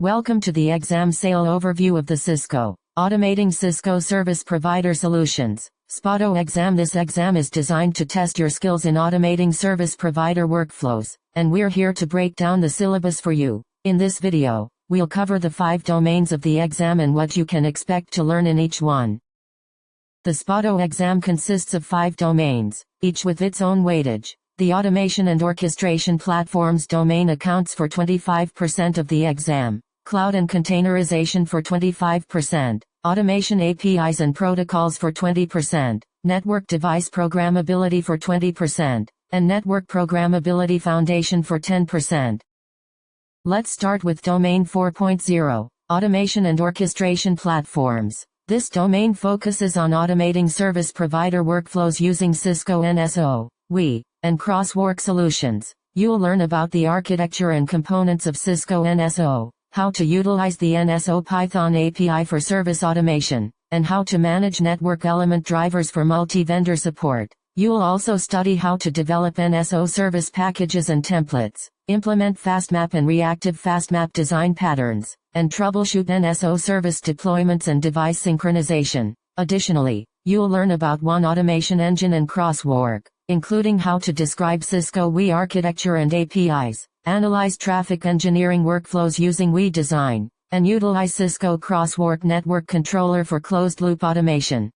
Welcome to the exam sale overview of the Cisco, Automating Cisco Service Provider Solutions, SPAUTO exam. This exam is designed to test your skills in automating service provider workflows, and we're here to break down the syllabus for you. In this video, we'll cover the 5 domains of the exam and what you can expect to learn in each one. The SPAUTO exam consists of 5 domains, each with its own weightage. The Automation and Orchestration Platforms domain accounts for 25% of the exam, Cloud and Containerization for 25%, Automation APIs and Protocols for 20%, Network Device Programmability for 20%, and Network Programmability Foundation for 10%. Let's start with Domain 4.0, Automation and Orchestration Platforms. This domain focuses on automating service provider workflows using Cisco NSO, WE, and Crosswalk solutions. You'll learn about the architecture and components of Cisco NSO, how to utilize the NSO Python API for service automation, and how to manage network element drivers for multi-vendor support. You'll also study how to develop NSO service packages and templates, implement FastMap and reactive FastMap design patterns, and troubleshoot NSO service deployments and device synchronization. Additionally, you'll learn about One Automation Engine and Crosswalk, including how to describe Cisco WE architecture and APIs, analyze traffic engineering workflows using WE design, and utilize Cisco Crosswalk Network Controller for closed-loop automation.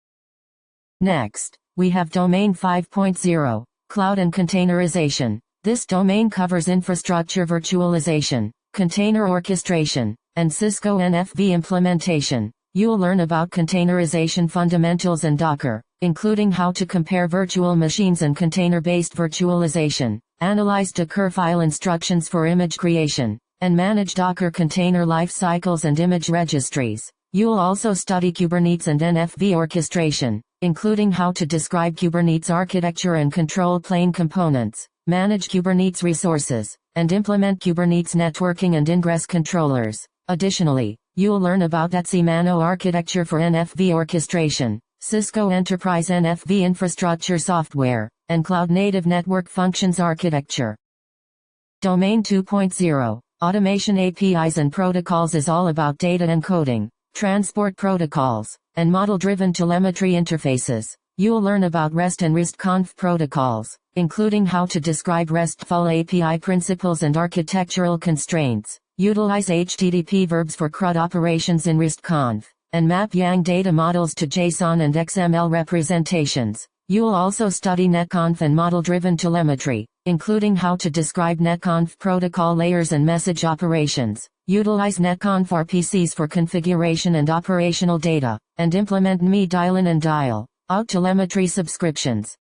Next, we have Domain 5.0, Cloud and Containerization. This domain covers infrastructure virtualization, container orchestration, and Cisco NFV implementation. You'll learn about containerization fundamentals and Docker, including how to compare virtual machines and container-based virtualization, analyze Docker file instructions for image creation, and manage Docker container life cycles and image registries. You'll also study Kubernetes and NFV orchestration, including how to describe Kubernetes architecture and control plane components, manage Kubernetes resources, and implement Kubernetes networking and ingress controllers. Additionally, you'll learn about acing architecture for NFV orchestration, Cisco Enterprise NFV infrastructure software, and cloud-native network functions architecture. Domain 2.0, Automation APIs and Protocols is all about data encoding, transport protocols, and model-driven telemetry interfaces. You'll learn about REST and RESTCONF protocols, including how to describe RESTful API principles and architectural constraints, utilize HTTP verbs for CRUD operations in RESTCONF, and map Yang data models to JSON and XML representations. You'll also study NETCONF and model-driven telemetry, including how to describe NETCONF protocol layers and message operations, utilize NETCONF RPCs for configuration and operational data, and implement NME dial-in and dial-out telemetry subscriptions.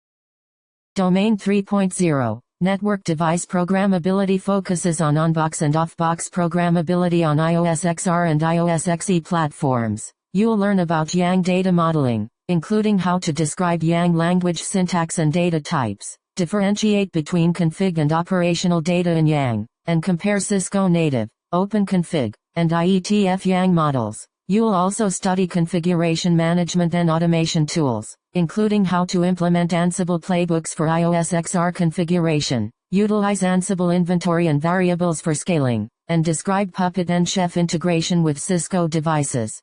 Domain 3.0, Network Device Programmability focuses on on-box and off-box programmability on iOS XR and iOS XE platforms. You'll learn about Yang data modeling, including how to describe Yang language syntax and data types, differentiate between config and operational data in Yang, and compare Cisco native, OpenConfig, and IETF Yang models. You'll also study configuration management and automation tools, including how to implement Ansible playbooks for iOS XR configuration, utilize Ansible inventory and variables for scaling, and describe Puppet and Chef integration with Cisco devices.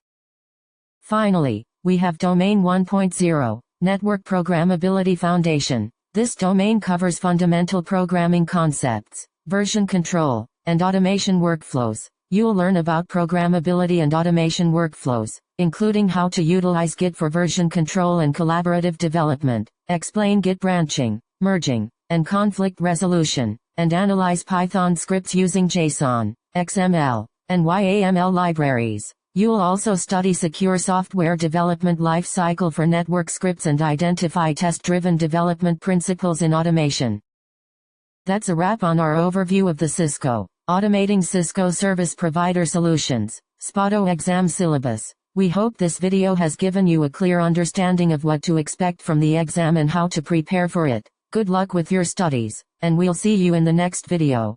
Finally, we have Domain 1.0, Network Programmability Foundation. This domain covers fundamental programming concepts, version control, and automation workflows. You'll learn about programmability and automation workflows, including how to utilize Git for version control and collaborative development, explain Git branching, merging, and conflict resolution, and analyze Python scripts using JSON, XML, and YAML libraries. You'll also study secure software development lifecycle for network scripts and identify test-driven development principles in automation. That's a wrap on our overview of the Cisco, Automating Cisco Service Provider Solutions, SPAUTO exam syllabus. We hope this video has given you a clear understanding of what to expect from the exam and how to prepare for it. Good luck with your studies, and we'll see you in the next video.